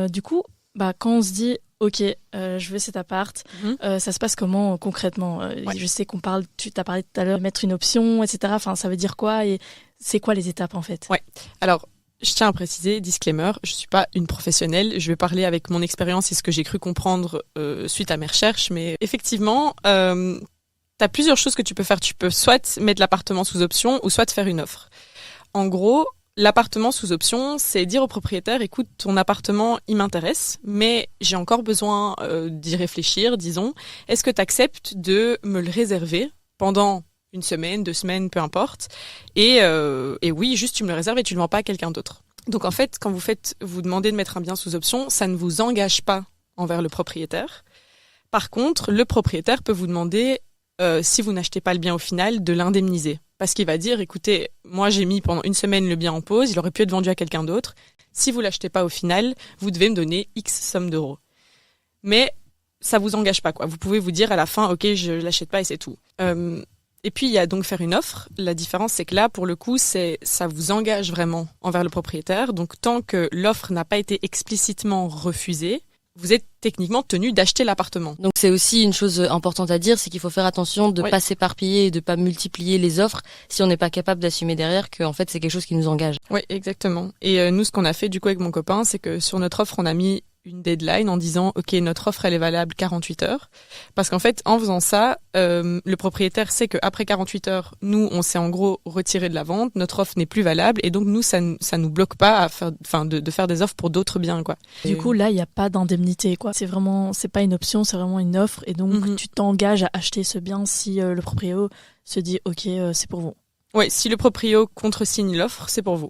Du coup, quand on se dit, ok, je veux cet appart, ça se passe comment concrètement? Je sais tu t'as parlé tout à l'heure de mettre une option, etc. Enfin, ça veut dire quoi et c'est quoi les étapes en fait? Ouais. Alors, je tiens à préciser, disclaimer, je suis pas une professionnelle. Je vais parler avec mon expérience et ce que j'ai cru comprendre suite à mes recherches. Mais effectivement, t'as plusieurs choses que tu peux faire. Tu peux soit mettre l'appartement sous option ou soit faire une offre. En gros, l'appartement sous option, c'est dire au propriétaire, écoute, ton appartement, il m'intéresse, mais j'ai encore besoin d'y réfléchir, disons. Est-ce que tu acceptes de me le réserver pendant 1 semaine, 2 semaines, peu importe. Et oui, juste tu me le réserves et tu le vends pas à quelqu'un d'autre. Donc en fait, quand vous demandez de mettre un bien sous option, ça ne vous engage pas envers le propriétaire. Par contre, le propriétaire peut vous demander, si vous n'achetez pas le bien au final, de l'indemniser. Parce qu'il va dire, écoutez, moi j'ai mis pendant 1 semaine le bien en pause, il aurait pu être vendu à quelqu'un d'autre. Si vous l'achetez pas au final, vous devez me donner X somme d'euros. Mais ça vous engage pas, quoi. Vous pouvez vous dire à la fin, ok, je l'achète pas et c'est tout. Et puis il y a donc faire une offre. La différence, c'est que là, pour le coup, ça vous engage vraiment envers le propriétaire. Donc tant que l'offre n'a pas été explicitement refusée, vous êtes techniquement tenu d'acheter l'appartement. Donc c'est aussi une chose importante à dire, c'est qu'il faut faire attention de pas s'éparpiller et de pas multiplier les offres si on n'est pas capable d'assumer derrière que en fait c'est quelque chose qui nous engage. Oui, exactement. Et nous, ce qu'on a fait du coup avec mon copain, c'est que sur notre offre, on a mis une deadline en disant ok, notre offre elle est valable 48 heures, parce qu'en fait en faisant ça, le propriétaire sait que après 48 heures, nous on s'est en gros retiré de la vente, notre offre n'est plus valable et donc nous ça nous bloque pas à faire, de faire des offres pour d'autres biens, quoi. Du coup là il y a pas d'indemnité, quoi. C'est pas une option, c'est vraiment une offre et donc tu t'engages à acheter ce bien si le proprio se dit ok, c'est pour vous. Ouais, si le proprio contresigne l'offre, c'est pour vous.